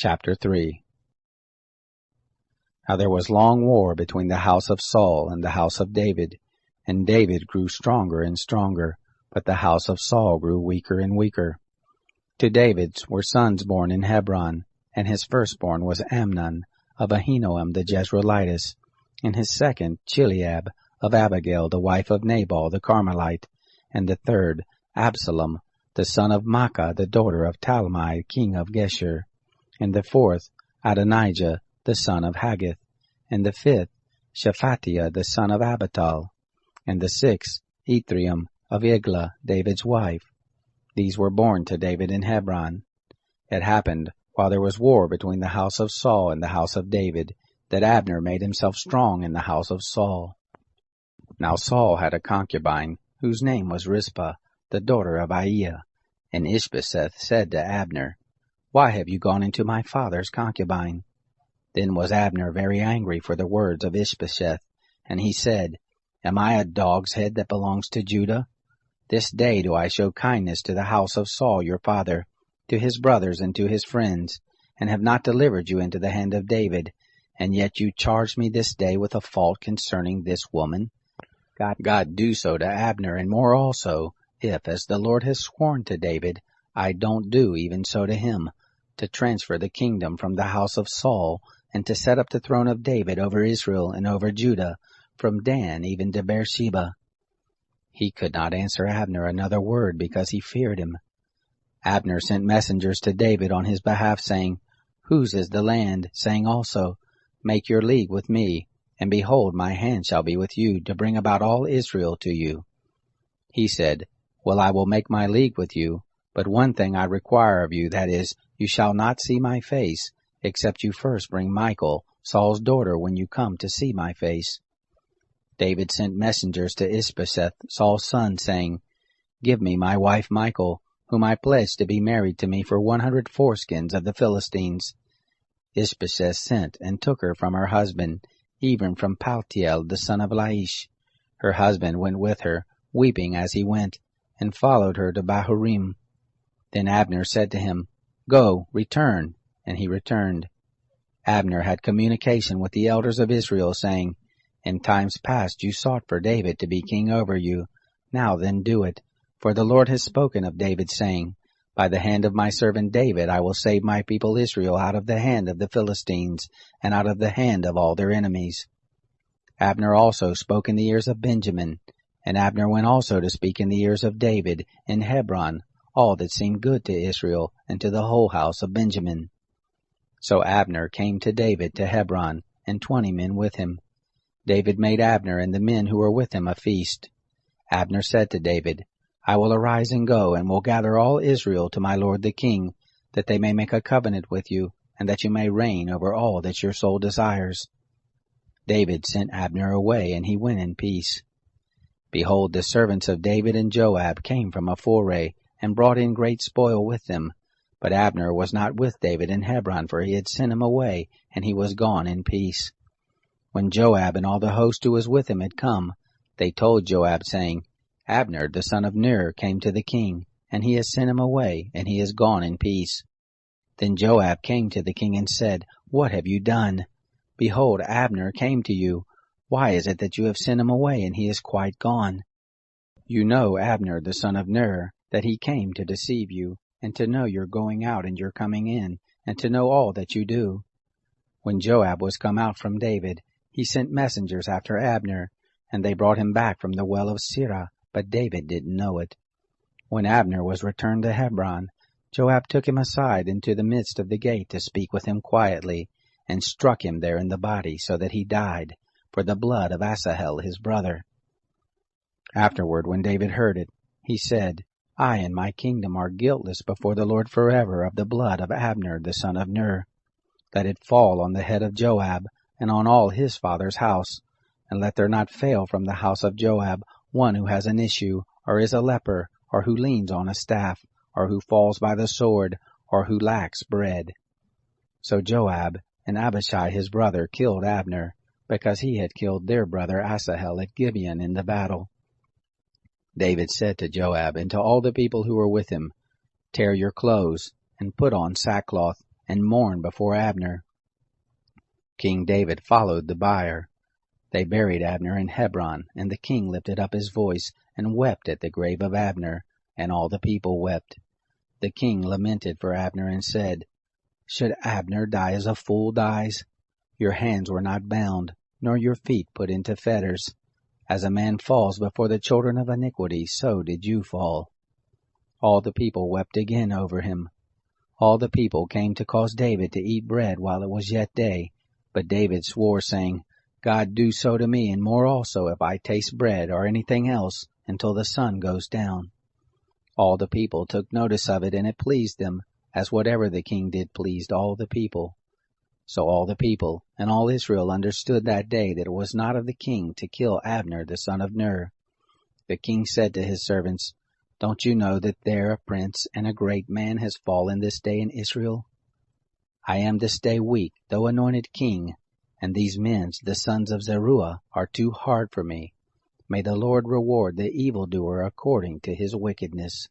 Chapter 3. Now there was long war between the house of Saul and the house of David, and David grew stronger and stronger, but the house of Saul grew weaker and weaker. To David were sons born in Hebron, and his firstborn was Amnon, of Ahinoam the Jezreelitess, and his second Chileab, of Abigail the wife of Nabal the Carmelite, and the third Absalom, the son of Maacah the daughter of Talmai king of Geshur, and the fourth Adonijah the son of Haggith, and the fifth Shephatiah the son of Abital, and the sixth Ithream of Eglah David's wife. These were born to David in Hebron. It happened, while there was war between the house of Saul and the house of David, that Abner made himself strong in the house of Saul. Now Saul had a concubine, whose name was Rizpah, the daughter of Aiah. And Ishbosheth said to Abner, "Why have you gone into my father's concubine?" Then was Abner very angry for the words of Ishbosheth, and he said, "Am I a dog's head that belongs to Judah? This day do I show kindness to the house of Saul your father, to his brothers and to his friends, and have not delivered you into the hand of David, and yet you charge me this day with a fault concerning this woman. God do so to Abner, and more also, if, as the Lord has sworn to David, I don't do even so to him, to transfer the kingdom from the house of Saul, and to set up the throne of David over Israel and over Judah, from Dan even to Beersheba." He could not answer Abner another word, because he feared him. Abner sent messengers to David on his behalf, saying, "Whose is the land?" saying also, "Make your league with me, and behold, my hand shall be with you, to bring about all Israel to you." He said, "Well, I will make my league with you, but one thing I require of you, that is, you shall not see my face, except you first bring Michal, Saul's daughter, when you come to see my face." David sent messengers to Ishbosheth, Saul's son, saying, "Give me my wife Michal, whom I pledged to be married to me for 100 foreskins of the Philistines." Ishbosheth sent and took her from her husband, even from Paltiel the son of Laish. Her husband went with her, weeping as he went, and followed her to Bahurim. Then Abner said to him, "Go, return," and he returned. Abner had communication with the elders of Israel, saying, "In times past you sought for David to be king over you. Now then do it, for the Lord has spoken of David, saying, By the hand of my servant David I will save my people Israel out of the hand of the Philistines, and out of the hand of all their enemies." Abner also spoke in the ears of Benjamin, and Abner went also to speak in the ears of David in Hebron all that seemed good to Israel and to the whole house of Benjamin. So Abner came to David to Hebron, and 20 men with him. David made Abner and the men who were with him a feast. Abner said to David, "I will arise and go, and will gather all Israel to my lord the king, that they may make a covenant with you, and that you may reign over all that your soul desires." David sent Abner away, and he went in peace. Behold, the servants of David and Joab came from a foray, and brought in great spoil with them. But Abner was not with David in Hebron, for he had sent him away, and he was gone in peace. When Joab and all the host who was with him had come, they told Joab, saying, "Abner the son of Ner came to the king, and he has sent him away, and he is gone in peace." Then Joab came to the king and said, "What have you done? Behold, Abner came to you. Why is it that you have sent him away, and he is quite gone? You know Abner the son of Ner, that he came to deceive you, and to know your going out and your coming in, and to know all that you do." When Joab was come out from David, he sent messengers after Abner, and they brought him back from the well of Sirah, but David didn't know it. When Abner was returned to Hebron, Joab took him aside into the midst of the gate to speak with him quietly, and struck him there in the body, so that he died, for the blood of Asahel his brother. Afterward, when David heard it, he said, "I and my kingdom are guiltless before the Lord forever of the blood of Abner the son of Ner. Let it fall on the head of Joab, and on all his father's house, and let there not fail from the house of Joab one who has an issue, or is a leper, or who leans on a staff, or who falls by the sword, or who lacks bread." So Joab and Abishai his brother killed Abner, because he had killed their brother Asahel at Gibeon in the battle. David said to Joab and to all the people who were with him, "Tear your clothes, and put on sackcloth, and mourned before Abner. King David followed the bier. They buried Abner in Hebron, and the king lifted up his voice and wept at the grave of Abner, and all the people wept. The king lamented for Abner and said, Should Abner die as a fool dies? Your hands were not bound, nor your feet put into fetters. As a man falls before the children of iniquity, so did you fall. All the people wept again over him. All the people came to cause David to eat bread while it was yet day. But David swore, saying, God do so to me, and more also, if I taste bread or anything else, until the sun goes down. All the people took notice of it, and it pleased them, as whatever the king did pleased all the people. So all the people and all Israel understood that day that it was not of the king to kill Abner the son of Ner. The king said to his servants, Don't you know that there a prince and a great man has fallen this day in Israel? I am this day weak, though anointed king, and these men, the sons of Zeruiah, are too hard for me. May the Lord reward the evildoer according to his wickedness.